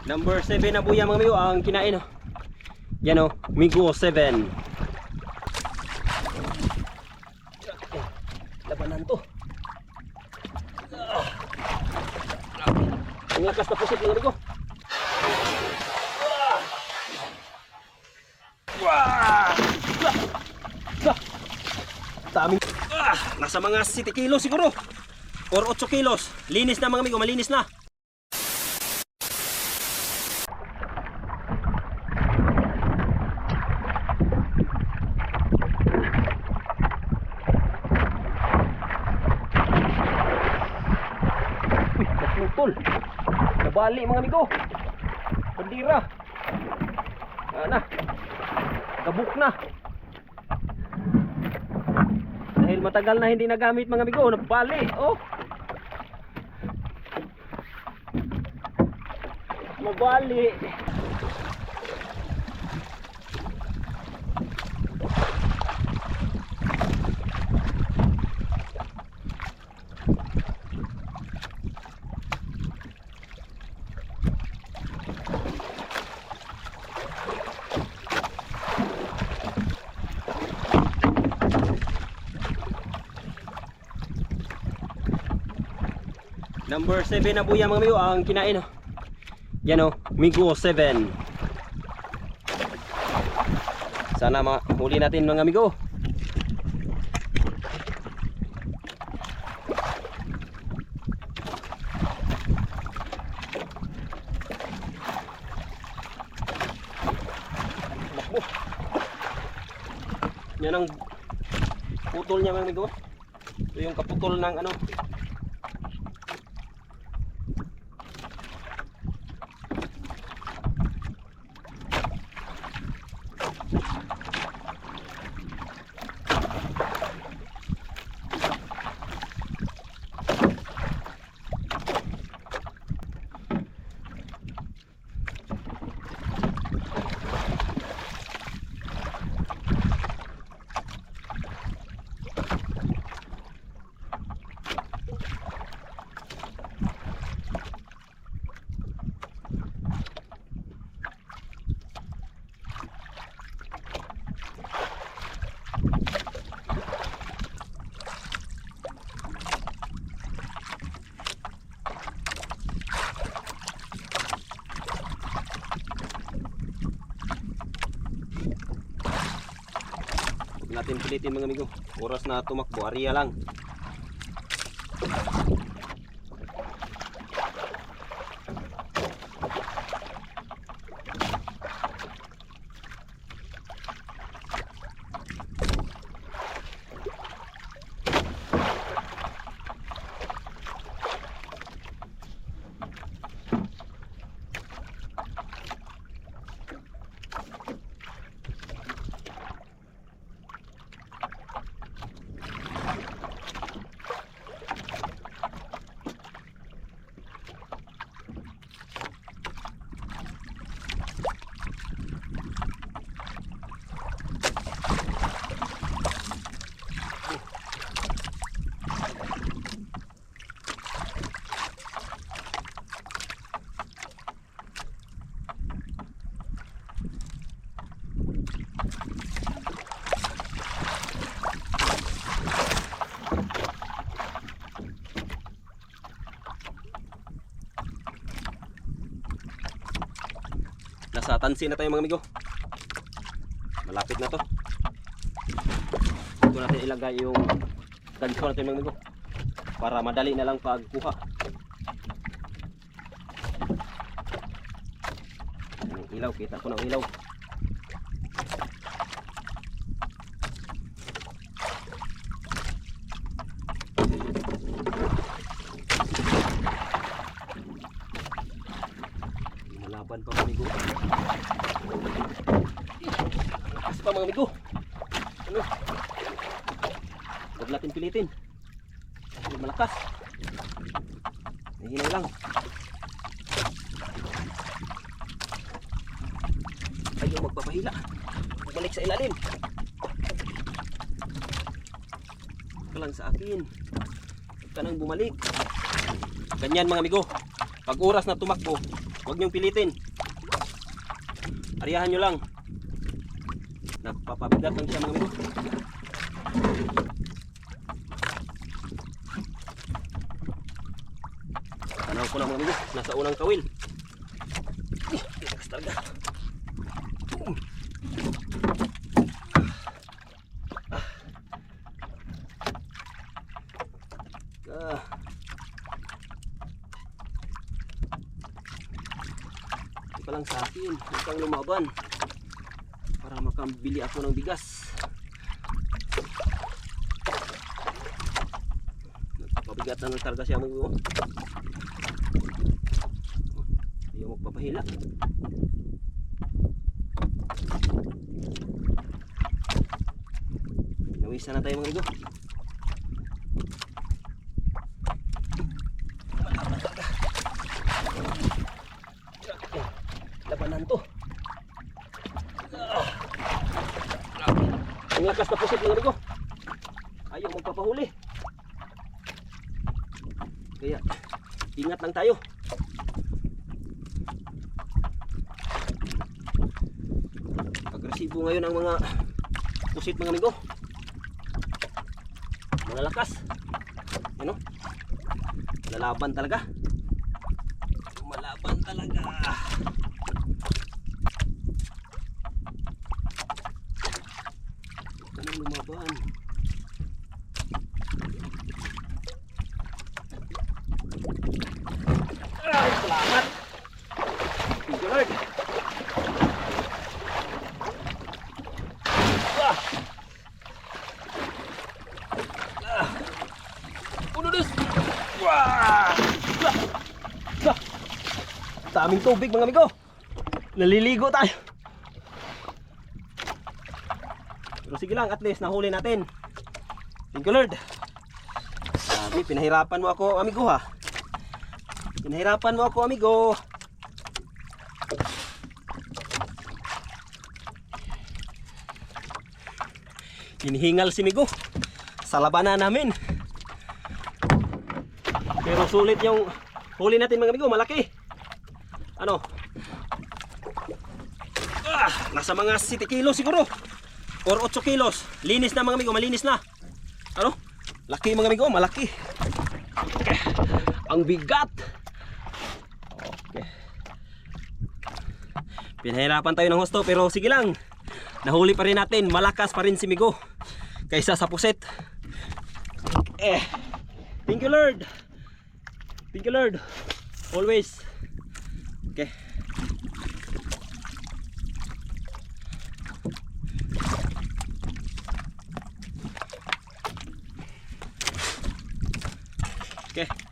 Number 7 na buya mga amigo ang kinain. Yan o, Migo 7. Labanan to. Ang lakas na pusit mga amigo. Daming. Nasa mga 7 kilos siguro. Or 8 kilos. Linis na mga amigo, malinis na. Naputol. Nabali mga amigo. Bandira. Ana. Gabuk na. Dahil matagal na hindi nagamit mga amigo, nabali. Oh. Mabali. Number 7 na buya mga amigo ang kinain. Yan o, Migo 7. Sana mahuli natin mga amigo. Yan ang putol niya mga amigo. Ito yung kaputol ng ano. Natin pilitin mga amigo. Oras na tumakbo, ariya lang. Nasa tansi na tayo mga amigo. Malapit na to. Ito natin ilagay yung ganso natin mga amigo, para madali na lang pagkuha. Ang ilaw, kita ko ng ilaw. Malaban pa mga amigo. Lakas pa mga amigo. Ano? Huwag natin pilitin. Malakas. Nahinay lang. Ayaw magpapahila. Bumalik sa ilalim. Ito lang sa akin. Huwag ka nang bumalik. Ganyan mga amigo. Pag oras na tumakbo, Huwag niyong pilitin. Ariyahan nyo lang. Nagpapabigat lang siya mga amigo. Tanaw ko lang mga amigo. Nasa unang kawil. Tigas talaga. Pa lang sa akin, huwag kang lumaban para makabili ako ng bigas. Nagpapabigatan ng karga siya mo. Ayaw magpapahila. Nawisa na tayo mga amigo. Labanan to. Ang lakas na pusit mga amigo. Ayaw magpapahuli. Kaya ingat lang tayo. Agresibo ngayon ang mga pusit mga amigo. Malalakas. Ano? Lalaban talaga. Malaban talaga. Kanang lumaban. Ay, salamat. Thank you, Lord. Uno dos. Wah! Daming tubig mga amigo. Naliligo tayo. Pero sige lang, at least nahuli natin. Thank you Lord. Sabi, pinahirapan mo ako amigo ha. Pinahirapan mo ako amigo. Hinihingal si Migo sa labanan namin. Pero sulit yung huli natin mga amigo, malaki. Ano? Nasa mga 7 kilos siguro or 8 kilos. Linis na mga amigo, malinis na. Ano? Laki mga amigo, malaki. Okay. Ang bigat. Okay. Pinahirapan tayo ng husto pero sige lang. Nahuli pa rin natin, malakas pa rin si Migo kaysa sa puset. Thank you Lord. Thank you Lord. Always. Okay. Okay.